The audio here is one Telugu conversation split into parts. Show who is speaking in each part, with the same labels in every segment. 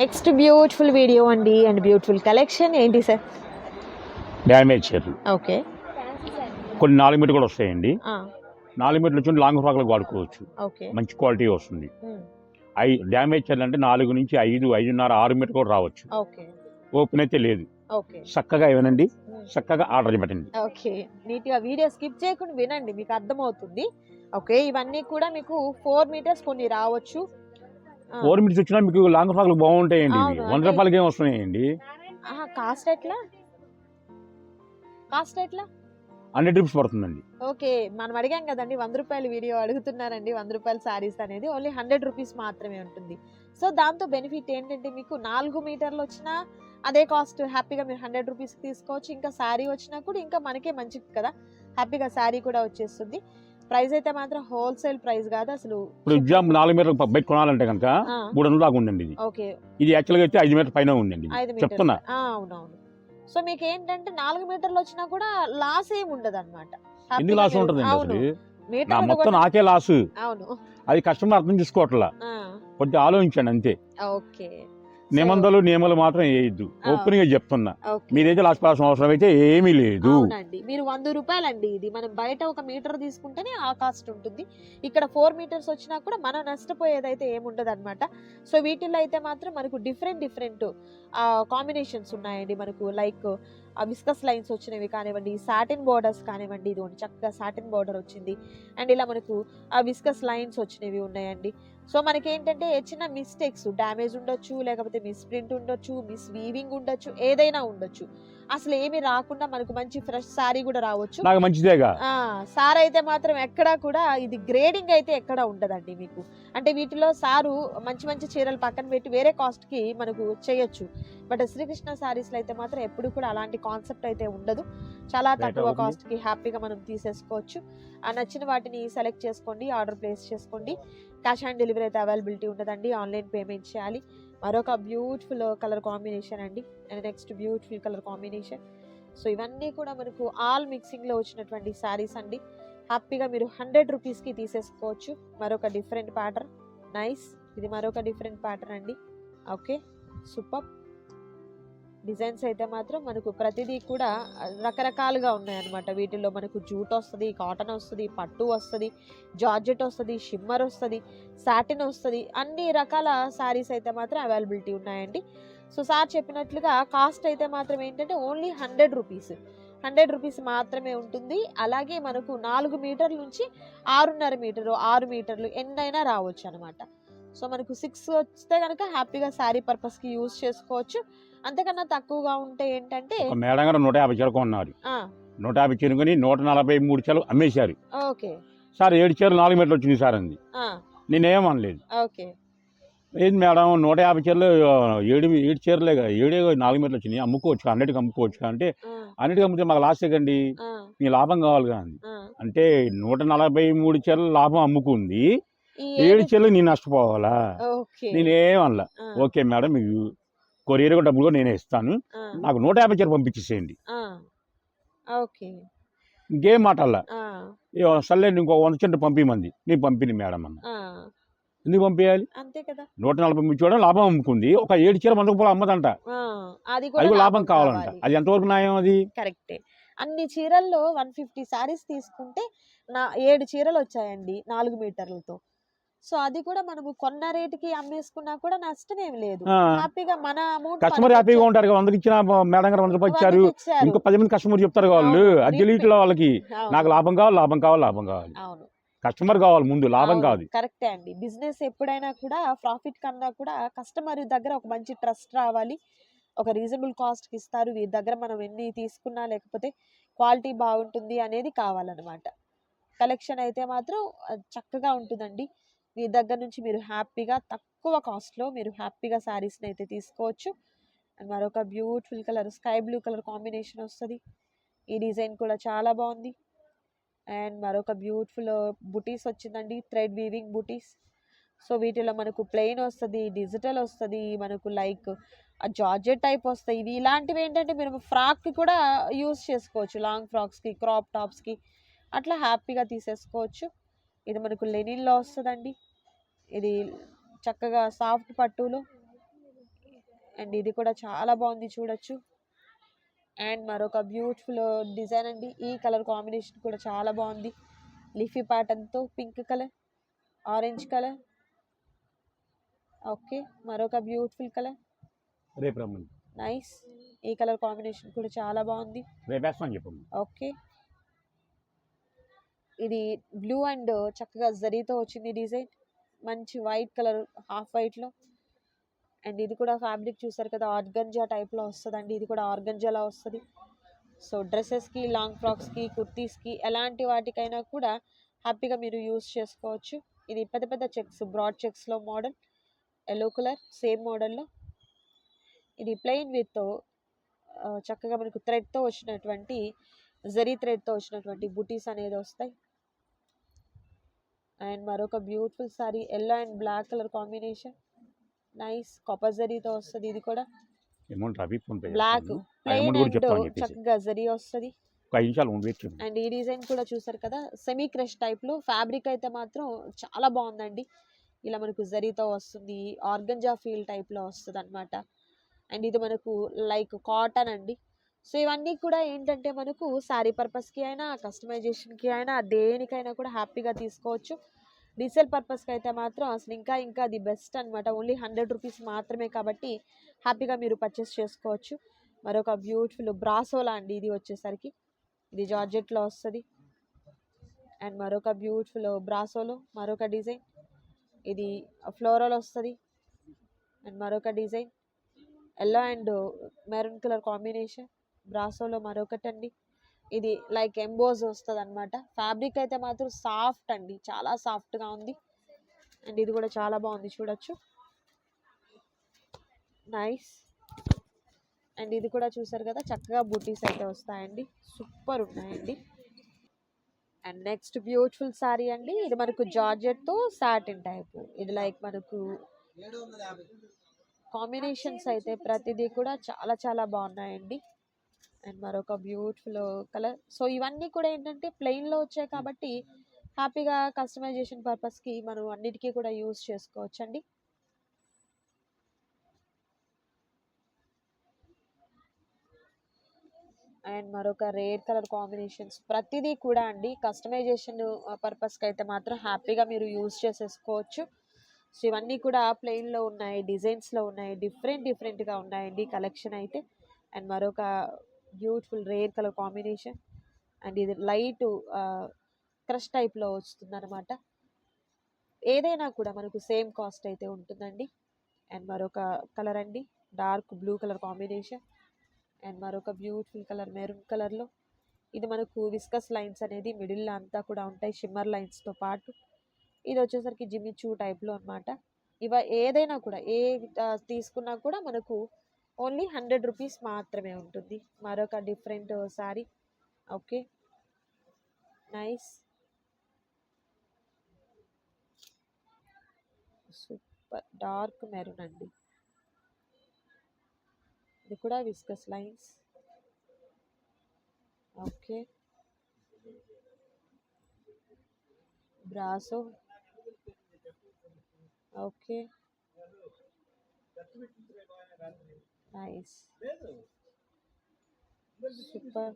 Speaker 1: నెక్స్ట్ బ్యూటిఫుల్ వీడియో అండి అండ్ బ్యూటిఫుల్ కలెక్షన్ ఏంటి సార్?
Speaker 2: డ్యామేజ్ చీరలు
Speaker 1: ఓకే.
Speaker 2: కొన్ని 4 మీటర్ కూడా వస్తాయండి.
Speaker 1: ఆ,
Speaker 2: 4 మీటర్లు వచ్చి లాంగ్ ఫ్రాక్లకు వాడుకోవచ్చు.
Speaker 1: ఓకే.
Speaker 2: మంచి క్వాలిటీ వస్తుంది.
Speaker 1: ఉమ్,
Speaker 2: డ్యామేజ్ చీరలు అంటే 4 నుంచి 5, 5.5, 6 మీటర్ కూడా రావచ్చు.
Speaker 1: ఓకే.
Speaker 2: ఓపెన్ అయితే లేదు.
Speaker 1: ఓకే.
Speaker 2: చక్కగా ఇవ్వనండి,
Speaker 1: ఉమ్,
Speaker 2: చక్కగా ఆర్డర్ పెట్టండి.
Speaker 1: ఓకే. నీట్గా వీడియో స్కిప్ చేయకుండా వినండి, మీకు అర్థమవుతుంది. ఓకే, ఇవన్నీ కూడా మీకు 4 మీటర్స్ కొన్ని రావచ్చు.
Speaker 2: 4 మీటర్స్ వచ్చినా మీకు లాంగ్ ఫ్రాక్లు బాగుంటాయండి.
Speaker 1: అవును,
Speaker 2: ఇవి 100 రూపాయలకి ఏం వస్తున్నాయండి.
Speaker 1: కాస్ట్ ఎట్లా? కాస్ట్ ఎట్లా?
Speaker 2: 100 రూపీస్ పడుతుందండి.
Speaker 1: ఓకే, మనం అడిగాం కదండి, 100 రూపాయలు వీడియో అడుగుతున్నారండి. 100 రూపాయల శారీస్ అనేది ఓన్లీ 100 రూపీస్ మాత్రమే ఉంటుంది. సో దాంతో బెనిఫిట్ ఏంటంటే మీకు 4 మీటర్లు వచ్చినా అదే కాస్ట్, హ్యాపీగా మీరు 100 రూపీస్కి తీసుకోవచ్చు. ఇంకా శారీ వచ్చినా కూడా ఇంకా మనకే మంచిది కదా, హ్యాపీగా శారీ కూడా వచ్చేస్తుంది. ప్రైస్ అయితే మాత్రం హోల్సేల్ ప్రైస్ కాదు అసలు.
Speaker 2: ఇప్పుడు ఎగ్జాంపుల్ 4 మీటర్లు బయట కొనాలంటే కనుక 300 దాకా ఉందండి. ఇది
Speaker 1: ఓకే,
Speaker 2: ఇది యాక్చువల్గా అయితే 5 మీటర్ పైన ఉందండి.
Speaker 1: 5 మీటర్లు
Speaker 2: చెప్తున్నా.
Speaker 1: అవునవును. సో మీకు ఏంటంటే 4 మీటర్లు వచ్చినా కూడా లాస్ ఏమి ఉండదు అనమాట.
Speaker 2: ఎందుకు లాస్ ఉంటుందండి
Speaker 1: అవును,
Speaker 2: అసలు?
Speaker 1: మీటర్
Speaker 2: నా మొత్తం నాకే లాస్.
Speaker 1: అవును.
Speaker 2: అది కస్టమర్ అర్థం చేసుకోవట్లా. కొంచెం ఆలోచించండి అంతే.
Speaker 1: ఓకే.
Speaker 2: నియమాలు మాత్రం వేయద్దు. ఓపెన్ గా చెప్తున్నా. మీరైతే లాస్ట్ పాల్సిన అవసరం అయితే ఏమీ లేదు.
Speaker 1: అవునండి, మీరు 100 రూపాయలండి. ఇది మనం బయట 1 మీటర్ తీసుకుంటేనే ఆ కాస్ట్ ఉంటుంది. ఇక్కడ 4 మీటర్స్ వచ్చినా కూడా మనం నష్టపోయేదైతే ఏముండదు అనమాట. సో వీటిల్లో అయితే మాత్రం మనకు డిఫరెంట్ కాంబినేషన్స్ ఉన్నాయండి. మనకు లైక్ విస్కస్ లైన్స్ వచ్చినవి కానివ్వండి, సాటిన్ బోర్డర్స్ కానివ్వండి, ఇది చక్కగా సాటిన్ బోర్డర్ వచ్చింది. అండ్ ఇలా మనకు విస్కస్ లైన్స్ వచ్చినవి ఉన్నాయండి. సో మనకి ఏంటంటే చిన్న మిస్టేక్స్, డ్యామేజ్ ఉండొచ్చు, లేకపోతే మిస్ ప్రింట్ ఉండొచ్చు, మిస్ వీవింగ్ ఉండొచ్చు, ఏదైనా ఉండొచ్చు. అసలు ఏమి రాకుండా మనకు మంచి ఫ్రెష్ సారీ కూడా రావచ్చు.
Speaker 2: నాకు మంచిదేగా.
Speaker 1: సార్ అయితే మాత్రం ఎక్కడా కూడా ఇది గ్రేడింగ్ అయితే ఎక్కడా ఉండదండి మీకు. అంటే వీటిలో సారు మంచి చీరలు పక్కన పెట్టి వేరే కాస్ట్ కి మనకు చేయొచ్చు. బట్ శ్రీకృష్ణ సారీస్ లో అయితే మాత్రం ఎప్పుడు కూడా అలాంటి కాన్సెప్ట్ అయితే ఉండదు. చాలా తక్కువ కాస్ట్ కి హ్యాపీగా మనం తీసేసుకోవచ్చు. ఆ నచ్చిన వాటిని సెలెక్ట్ చేసుకోండి, ఆర్డర్ ప్లేస్ చేసుకోండి. క్యాష్ ఆన్ డెలివరీ అయితే అవైలబిలిటీ ఉండదండి, ఆన్లైన్ పేమెంట్ చేయాలి. మరొక బ్యూటిఫుల్ కలర్ కాంబినేషన్ అండి, and next beautiful colour combination. So ఇవన్నీ కూడా మనకు ఆల్ మిక్సింగ్లో వచ్చినటువంటి శారీస్ అండి. హ్యాపీగా మీరు 100 రూపీస్కి తీసేసుకోవచ్చు. మరొక డిఫరెంట్ ప్యాటర్న్, నైస్. ఇది మరొక డిఫరెంట్ ప్యాటర్న్ అండి. Okay, super. డిజైన్స్ అయితే మాత్రం మనకు ప్రతిదీ కూడా రకరకాలుగా ఉన్నాయన్నమాట. వీటిల్లో మనకు జూట్ వస్తుంది, కాటన్ వస్తుంది, పట్టు వస్తుంది, జార్జెట్ వస్తుంది, షిమ్మర్ వస్తుంది, సాటిన్ వస్తుంది. అన్ని రకాల శారీస్ అయితే మాత్రం అవైలబిలిటీ ఉన్నాయండి. సో సార్ చెప్పినట్లుగా కాస్ట్ అయితే మాత్రం ఏంటంటే ఓన్లీ 100 రూపీస్. 100 రూపీస్ మాత్రమే ఉంటుంది. అలాగే మనకు 4 మీటర్ల నుంచి 6.5 మీటరు, 6 మీటర్లు ఎన్నైనా రావచ్చు అనమాట. సో మనకు 6 వస్తే కనుక హ్యాపీగా శారీ పర్పస్కి యూజ్ చేసుకోవచ్చు. అంతకన్నా తక్కువగా ఉంటే ఏంటంటే
Speaker 2: మేడం గారు 150 చీరలు కొన్నారు. 150 చీరలు కొని 143 చీరలు అమ్మేశారు.
Speaker 1: ఓకే
Speaker 2: సార్ 7 చీరలు 4 మీటర్లు వచ్చింది సార్ అంది. నేనేమనలేదు.
Speaker 1: ఓకే,
Speaker 2: ఏంది మేడం 150 చీరలు 7 చీరలే 4 మీటర్లు వచ్చినాయి, అమ్ముకోవచ్చు, 100కి అమ్ముకోవచ్చు అంటే 100కి అమ్మితే మాకు లాస్ కండి, మీ లాభం కావాలి కానీ. అంటే 143 చీరలు లాభం అమ్ముకుంది, 7 చీరలు నేను నష్టపోవాలా? నేనేమనలా. ఓకే మేడం, మీకు కొరియర్ డబ్బులు కూడా నేనే ఇస్తాను, నాకు 150 చీర పంపించేసేయండి. ఇంకేం మాటల్లా. సర్లే ఇంకో 100 చీర పంపించమంది, నేను పంపింది మేడం అన్న. ఎందుకు పంపించాలి? అంతే కదా, 140 చూడడం లాభం అమ్ముకుంది, ఒక 7 చీర 100 రూపాయలు అమ్మదంట, అది లాభం కావాలంట. అది ఎంతవరకు న్యాయం? అది
Speaker 1: కరెక్టే. అన్ని చీరల్లో 150 సారీస్ తీసుకుంటే 7 చీరలు వచ్చాయండి 4 మీటర్లతో. సో అది కూడా మనము కొన్న రేటుకి అమ్మేసుకున్నా కూడా నష్టం ఏమి లేదు. హ్యాపీగా మన అమౌంట్
Speaker 2: కస్టమర్ హ్యాపీగా ఉంటారు. 100కి ఇచ్చిన మేడం గారు 100 రూపాయలు ఇచ్చారు, ఇంకో 10 మంది కస్టమర్ చెప్తారు వాళ్ళు. అది తెలియట్లో వాళ్ళకి నాకు లాభం కావాలి. కస్టమర్ కావాలి ముందు, లాభం కాదు.
Speaker 1: కరెక్టే అండి. బిజినెస్ ఎప్పుడైనా కూడా ప్రాఫిట్ కన్నా కూడా కస్టమర్ దగ్గర ఒక మంచి ట్రస్ట్ రావాలి. ఒక రీజనబుల్ కాస్ట్కి ఇస్తారు, వీరి దగ్గర మనం ఎన్ని తీసుకున్నా లేకపోతే క్వాలిటీ బాగుంటుంది అనేది కావాలన్నమాట. కలెక్షన్ అయితే మాత్రం చక్కగా ఉంటుందండి. వీరి దగ్గర నుంచి మీరు హ్యాపీగా తక్కువ కాస్ట్లో మీరు హ్యాపీగా శారీస్ని అయితే తీసుకోవచ్చు. అండ్ మరొక beautiful colour sky blue colour combination వస్తుంది. ఈ డిజైన్ కూడా చాలా బాగుంది. అండ్ మరొక బ్యూటిఫుల్ బుటీస్ వచ్చిందండి, థ్రెడ్ వీవింగ్ బుటీస్. సో వీటిలో మనకు ప్లెయిన్ వస్తుంది, డిజిటల్ వస్తుంది, మనకు లైక్ జార్జెట్ టైప్ వస్తాయి. ఇవి ఇలాంటివి ఏంటంటే మీరు ఫ్రాక్కి కూడా యూస్ చేసుకోవచ్చు, లాంగ్ ఫ్రాక్స్కి, క్రాప్ టాప్స్కి అట్లా హ్యాపీగా తీసేసుకోవచ్చు. ఇది మనకు లెనిన్లో వస్తుందండి. ఇది చక్కగా సాఫ్ట్ పట్టులో అండ్ ఇది కూడా చాలా బాగుంది చూడొచ్చు. అండ్ మరొక బ్యూటిఫుల్ డిజైన్ అండి. ఈ కలర్ కాంబినేషన్ కూడా చాలా బాగుంది. లీఫీ ప్యాటర్న్తో pink colour, orange colour. Okay, మరొక బ్యూటిఫుల్ కలర్.
Speaker 2: రేపు రమ్మని
Speaker 1: నైస్. ఈ కలర్ కాంబినేషన్ కూడా చాలా బాగుంది.
Speaker 2: రేపు వేస్తామని చెప్పండి.
Speaker 1: ఓకే, ఇది బ్లూ అండ్ చక్కగా జరీతో వచ్చింది డిజైన్. మంచి వైట్ కలర్, హాఫ్ వైట్లో. అండ్ ఇది కూడా ఫ్యాబ్రిక్ చూసారు కదా, ఆర్గంజా టైప్లో వస్తుందండి. ఇది కూడా ఆర్గంజాలా వస్తుంది. సో డ్రెస్సెస్కి, లాంగ్ ఫ్రాక్స్కి, కుర్తీస్కి, ఎలాంటి వాటికైనా కూడా హ్యాపీగా మీరు యూస్ చేసుకోవచ్చు. ఇది పెద్ద పెద్ద చెక్స్, బ్రాడ్ చెక్స్లో మోడల్, ఎల్లో కలర్ సేమ్ మోడల్లో. ఇది ప్లెయిన్ విత్ చక్కగా మనకు థ్రెడ్తో వచ్చినటువంటి, జరీ థ్రెడ్తో వచ్చినటువంటి బుటీస్ అనేది వస్తాయి. అండ్ మరొక beautiful sari, yellow and black colour combination. Nice, copper జరీతో వస్తుంది. ఇది కూడా
Speaker 2: అమౌంట్ అవి ఫోన్ పే
Speaker 1: బ్లాక్ ప్లెయిన్ అండ్ చక్కగా జరీ వస్తుంది.
Speaker 2: 5 నిమిషాలు ఉండొచ్చు.
Speaker 1: అండ్ ఈ డిజైన్ కూడా చూసారు కదా, సెమీ క్రష్ టైప్లో. ఫ్యాబ్రిక్ అయితే మాత్రం చాలా బాగుందండి. ఇలా మనకు జరీతో వస్తుంది, ఆర్గంజా ఫీల్ టైప్లో వస్తుంది అనమాట. అండ్ ఇది మనకు లైక్ కాటన్ అండి. సో ఇవన్నీ కూడా ఏంటంటే మనకు శారీ పర్పస్కి అయినా, కస్టమైజేషన్కి అయినా, దేనికైనా కూడా హ్యాపీగా తీసుకోవచ్చు. రీసేల్ పర్పస్కి అయితే మాత్రం అసలు ఇంకా ది బెస్ట్ అనమాట. ఓన్లీ 100 రూపీస్ మాత్రమే కాబట్టి హ్యాపీగా మీరు పర్చేస్ చేసుకోవచ్చు. మరొక బ్యూటిఫుల్ బ్రాసోలా అండి. ఇది వచ్చేసరికి ఇది జార్జెట్లో వస్తుంది. అండ్ మరొక బ్యూటిఫుల్ బ్రాసోలో మరొక డిజైన్. ఇది ఫ్లోరల్ వస్తుంది. అండ్ మరొక design, yellow and maroon colour combination. బ్రాసోలో మరొకటండి. ఇది లైక్ ఎంబోజ్ వస్తుంది అనమాట. ఫ్యాబ్రిక్ అయితే మాత్రం సాఫ్ట్ అండి, చాలా సాఫ్ట్గా ఉంది. అండ్ ఇది కూడా చాలా బాగుంది చూడొచ్చు. నైస్. అండ్ ఇది కూడా చూసారు కదా, చక్కగా బూటీస్ అయితే వస్తాయండి. సూపర్ ఉన్నాయండి. అండ్ నెక్స్ట్ బ్యూటిఫుల్ సారీ అండి. ఇది మనకు జార్జెట్తో సాటిన్ టైపు. ఇది లైక్ మనకు కాంబినేషన్స్ అయితే ప్రతిదీ కూడా చాలా చాలా బాగున్నాయండి. అండ్ మరొక బ్యూటిఫుల్ కలర్. సో ఇవన్నీ కూడా ఏంటంటే ప్లెయిన్లో వచ్చాయి కాబట్టి హ్యాపీగా కస్టమైజేషన్ పర్పస్కి మనం అన్నిటికీ కూడా యూస్ చేసుకోవచ్చు అండి. అండ్ మరొక రేర్ కలర్ కాంబినేషన్స్. ప్రతిదీ కూడా అండి కస్టమైజేషన్ పర్పస్కి అయితే మాత్రం హ్యాపీగా మీరు యూజ్ చేసేసుకోవచ్చు. సో ఇవన్నీ కూడా ప్లెయిన్లో ఉన్నాయి, డిజైన్స్లో ఉన్నాయి, డిఫరెంట్గా ఉన్నాయండి కలెక్షన్ అయితే. అండ్ మరొక beautiful rare colour combination. And ఇది లైట్ క్రష్ టైప్లో వస్తుంది అనమాట. ఏదైనా కూడా మనకు సేమ్ కాస్ట్ అయితే ఉంటుందండి. అండ్ మరొక కలర్ అండి, dark blue colour combination. And మరొక బ్యూటిఫుల్ కలర్ మెరూన్ కలర్లో. ఇది మనకు విస్కస్ లైన్స్ అనేది మిడిల్లో అంతా కూడా ఉంటాయి, షిమ్మర్ లైన్స్తో పాటు. ఇది వచ్చేసరికి జిమ్మిచూ టైప్లో అనమాట. ఏదైనా కూడా తీసుకున్నా కూడా మనకు ఓన్లీ 100 రూపీస్ మాత్రమే ఉంటుంది. మరొక different sorry. Okay, nice, super dark maroon అండి. ఇది కూడా viscous lines. Okay, brasso. Okay, nice, super.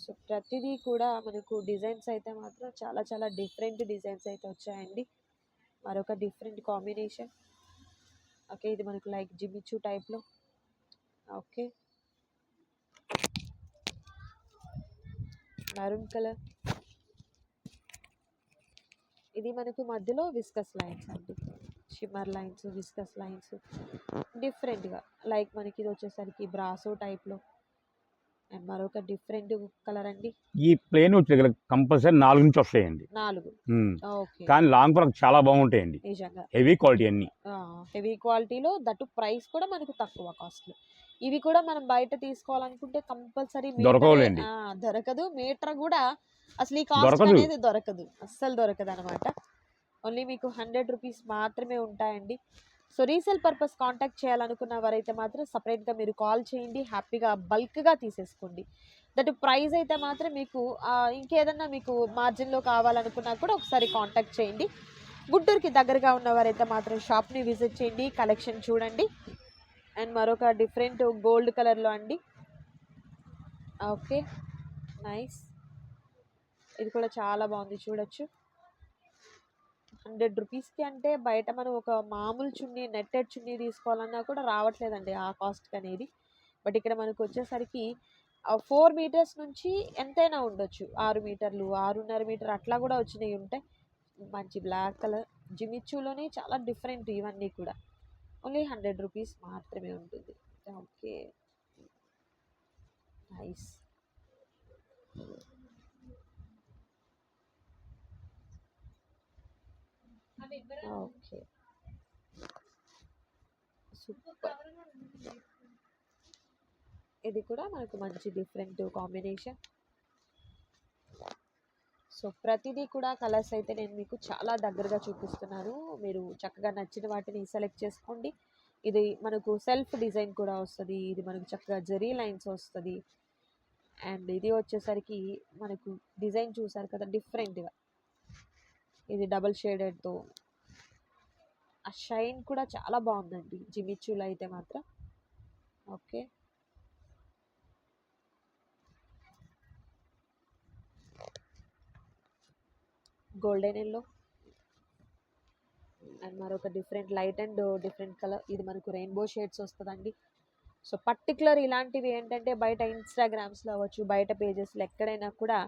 Speaker 1: So ప్రతిదీ కూడా మనకు డిజైన్స్ అయితే మాత్రం చాలా చాలా డిఫరెంట్ డిజైన్స్ అయితే వచ్చాయండి. మరొక డిఫరెంట్ కాంబినేషన్. ఓకే, ఇది మనకు లైక్ జిమ్మిచూ టైప్లో. Okay, maroon colour. ఇది మనకు మధ్యలో విస్కస్ లైన్స్ అండి, షిమ్మర్ లైన్స్, విస్కస్ లైన్స్ డిఫరెంట్గా. లైక్ మనకి ఇది వచ్చేసరికి బ్రాసో టైప్లో. అండ్ మరొక డిఫరెంట్ కలర్ అండి.
Speaker 2: ఈ ప్లేన్ వచ్చే కంపల్సరీ 4 నుంచి వస్తాయండి.
Speaker 1: 4. ఓకే,
Speaker 2: కానీ లాంగ్ ఫ్రాక్ చాలా బాగుంటాయండి,
Speaker 1: నిజంగా
Speaker 2: హెవీ క్వాలిటీ అన్ని.
Speaker 1: హెవీ క్వాలిటీలో, దట్టు ప్రైస్ కూడా మనకు తక్కువ కాస్ట్లో. ఇవి కూడా మనం బయట తీసుకోవాలనుకుంటే కంపల్సరీ దొరకదు. మీటర్ కూడా అసలు ఈ కాస్ట్ అనేది దొరకదు, అస్సలు దొరకదు అనమాట. ఓన్లీ మీకు 100 రూపీస్ మాత్రమే ఉంటాయండి. సో రీసేల్ పర్పస్ కాంటాక్ట్ చేయాలనుకున్న వారైతే మాత్రం సపరేట్గా మీరు కాల్ చేయండి, హ్యాపీగా బల్క్గా తీసేసుకోండి. దట్ ప్రైస్ అయితే మాత్రం మీకు ఇంకేదన్నా మీకు మార్జిన్లో కావాలనుకున్నా కూడా ఒకసారి కాంటాక్ట్ చేయండి. గుంటూరుకి దగ్గరగా ఉన్నవారైతే మాత్రం షాప్ని విజిట్ చేయండి, కలెక్షన్ చూడండి. అండ్ మరొక డిఫరెంట్ గోల్డ్ కలర్లో అండి. Okay, nice. ఇది కూడా చాలా బాగుంది, చూడొచ్చు. 100 రూపీస్కి అంటే బయట మనం ఒక మామూలు చున్నీ, నెట్టెడ్ చున్నీ తీసుకోవాలన్నా కూడా రావట్లేదండి ఆ కాస్ట్కి అనేది. బట్ ఇక్కడ మనకు వచ్చేసరికి 4 మీటర్స్ నుంచి ఎంతైనా ఉండొచ్చు, 6 మీటర్లు, 6.5 మీటర్ అట్లా కూడా వచ్చినవి ఉంటాయి. మంచి బ్లాక్ కలర్ జిమిచ్చులోనే చాలా డిఫరెంట్ ఇవన్నీ కూడా. ఓన్లీ 100 రూపీస్ మాత్రమే ఉంటుంది. Okay, nice. Okay, super. ఇది కూడా మనకు మంచి డిఫరెంట్ కాంబినేషన్. సో ప్రతిదీ కూడా కలర్స్ అయితే నేను మీకు చాలా దగ్గరగా చూపిస్తున్నాను. మీరు చక్కగా నచ్చిన వాటిని సెలెక్ట్ చేసుకోండి. ఇది మనకు సెల్ఫ్ డిజైన్ కూడా వస్తుంది. ఇది మనకు చక్కగా జరీ లైన్స్ వస్తుంది. అండ్ ఇది వచ్చేసరికి మనకు డిజైన్ చూసారు కదా డిఫరెంట్గా, ఇది డబల్ షేడెడ్తో. ఆ షైన్ కూడా చాలా బాగుందండి జిమిచ్చులో అయితే మాత్రం. ఓకే, గోల్డెన్ ఎల్లో అండ్ మరొక different light and different colour. ఇది మనకు రెయిన్బో షేడ్స్ వస్తుందండి. సో పర్టికులర్ ఇలాంటివి ఏంటంటే బయట ఇన్స్టాగ్రామ్స్లో అవ్వచ్చు, బయట పేజెస్లో ఎక్కడైనా కూడా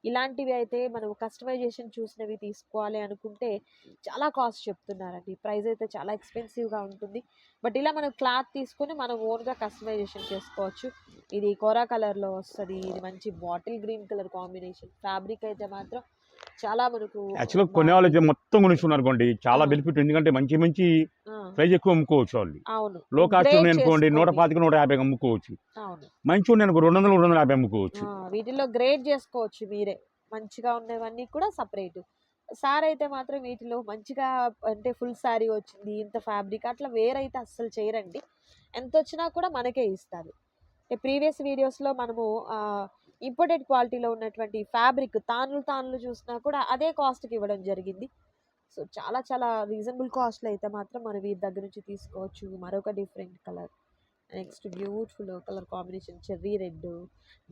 Speaker 1: ఇలాంటివి అయితే మనం కస్టమైజేషన్ చూసినవి తీసుకోవాలి అనుకుంటే చాలా కాస్ట్ చెప్తున్నారండి. ప్రైస్ అయితే చాలా ఎక్స్పెన్సివ్గా ఉంటుంది. బట్ ఇలా మనం క్లాత్ తీసుకొని మనం ఓన్గా కస్టమైజేషన్ చేసుకోవచ్చు. ఇది కోరా కలర్లో వస్తుంది. ఇది మంచి bottle green colour combination. Fabric అయితే మాత్రం చాలా మనకు
Speaker 2: యాక్చువల్గా కొనే వాళ్ళు అయితే మొత్తం కొనుక్కున్నారు అనుకోండి, చాలా
Speaker 1: ఆ.
Speaker 2: బెనిఫిట్. ఎందుకంటే మంచి మంచి
Speaker 1: ఆ,
Speaker 2: ప్రైస్ ఎక్కువ అమ్ముకోవచ్చు వాళ్ళు.
Speaker 1: అవును,
Speaker 2: లో కాస్ట్
Speaker 1: Grade
Speaker 2: ఉన్నాయి అనుకోండి,
Speaker 1: చేసుకోండి.
Speaker 2: 125 150 అమ్ముకోవచ్చు.
Speaker 1: అవును,
Speaker 2: మంచి ఉన్నాయి అనుకో 200 250 అమ్ముకోవచ్చు.
Speaker 1: వీటిల్లో గ్రేడ్ చేసుకోవచ్చు మీరే. మంచిగా ఉన్నవన్నీ కూడా సపరేట్. సార్ అయితే మాత్రం వీటిలో మంచిగా అంటే ఫుల్ శారీ వచ్చింది, ఇంత ఫ్యాబ్రిక్ అట్లా వేరైతే అస్సలు చేయరండి. ఎంత వచ్చినా కూడా మనకే ఇస్తారు. ప్రీవియస్ వీడియోస్లో మనము ఇంపోర్టెడ్ క్వాలిటీలో ఉన్నటువంటి ఫ్యాబ్రిక్ తానులు చూసినా కూడా అదే కాస్ట్కి ఇవ్వడం జరిగింది. సో చాలా చాలా రీజనబుల్ కాస్ట్లో అయితే మాత్రం మనం వీరి దగ్గర నుంచి తీసుకోవచ్చు. మరొక different colour, next beautiful colour combination cherry red,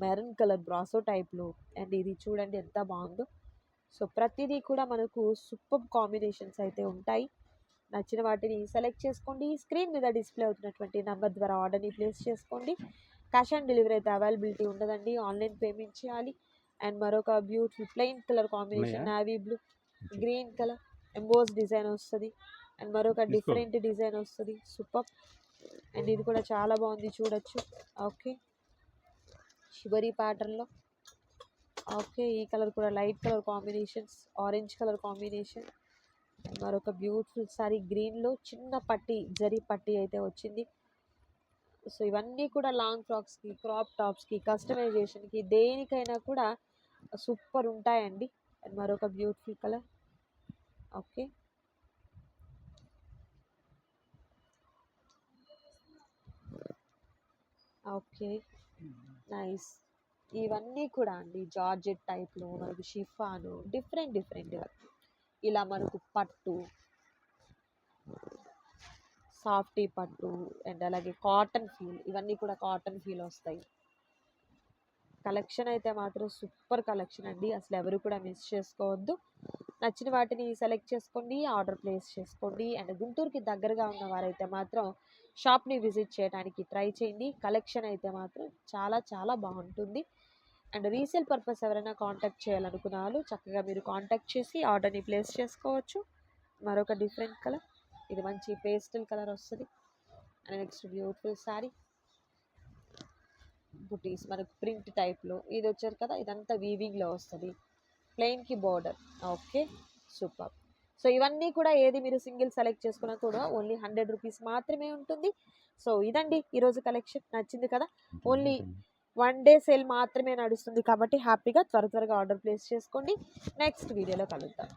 Speaker 1: maroon colour brasso టైప్లో. అండ్ ఇది చూడండి ఎంత బాగుందో. సో ప్రతిదీ కూడా మనకు సూపర్ కాంబినేషన్స్ అయితే ఉంటాయి. నచ్చిన వాటిని సెలెక్ట్ చేసుకోండి. స్క్రీన్ మీద డిస్ప్లే అవుతున్నటువంటి నెంబర్ ద్వారా ఆర్డర్ని ప్లేస్ చేసుకోండి. క్యాష్ ఆన్ డెలివరీ అయితే అవైలబిలిటీ ఉండదండి, ఆన్లైన్ పేమెంట్ చేయాలి. అండ్ మరొక beautiful plain colour combination navy blue, green colour emboss design వస్తుంది. అండ్ మరొక డిఫరెంట్ డిజైన్ వస్తుంది, సూపర్. అండ్ ఇది కూడా చాలా బాగుంది, చూడొచ్చు. ఓకే, షిబరీ ప్యాటర్న్లో. ఓకే, ఈ కలర్ కూడా light colour combinations, orange colour combination. మరొక బ్యూటిఫుల్ సారీ గ్రీన్లో చిన్న పట్టి జరీ పట్టి అయితే వచ్చింది. సో ఇవన్నీ కూడా లాంగ్ ఫ్రాక్స్కి, క్రాప్ టాప్స్కి, కస్టమైజేషన్కి, దేనికైనా కూడా సూపర్ ఉంటాయండి. అండ్ మరొక beautiful colour. Okay, okay, nice. ఇవన్నీ కూడా అండి జార్జెట్ టైప్లో మనకు షిఫాను డిఫరెంట్గా ఇలా మనకు పట్టు, సాఫ్టీ పట్టు అండ్ అలాగే కాటన్ ఫీల్, ఇవన్నీ కూడా కాటన్ ఫీల్ వస్తాయి. కలెక్షన్ అయితే మాత్రం సూపర్ కలెక్షన్ అండి, అసలు ఎవరు కూడా మిస్ చేసుకోవద్దు. నచ్చిన వాటిని సెలెక్ట్ చేసుకోండి, ఆర్డర్ ప్లేస్ చేసుకోండి. అండ్ గుంటూరుకి దగ్గరగా ఉన్న వారైతే మాత్రం షాప్ని విజిట్ చేయడానికి ట్రై చేయండి. కలెక్షన్ అయితే మాత్రం చాలా చాలా బాగుంటుంది. అండ్ రీసేల్ పర్పస్ ఎవరైనా కాంటాక్ట్ చేయాలనుకున్న వాళ్ళు చక్కగా మీరు కాంటాక్ట్ చేసి ఆర్డర్ని ప్లేస్ చేసుకోవచ్చు. మరొక డిఫరెంట్ కలర్, ఇది మంచి పేస్టల్ కలర్ వస్తుంది. అండ్ నెక్స్ట్ బ్యూటిఫుల్ శారీ బుటీస్ మనకు ప్రింట్ టైప్లో. ఇది వచ్చారు కదా, ఇదంతా వీవింగ్లో వస్తుంది, ప్లెయిన్కి బార్డర్. Okay, super. సో ఇవన్నీ కూడా ఏది మీరు సింగిల్ సెలెక్ట్ చేసుకున్నా కూడా ఓన్లీ 100 రూపీస్ మాత్రమే ఉంటుంది. సో ఇదండి ఈరోజు కలెక్షన్. నచ్చింది కదా. ఓన్లీ 1 డే సేల్ మాత్రమే నడుస్తుంది కాబట్టి హ్యాపీగా త్వరగా ఆర్డర్ ప్లేస్ చేసుకోండి. నెక్స్ట్ వీడియోలో కలుద్దాం.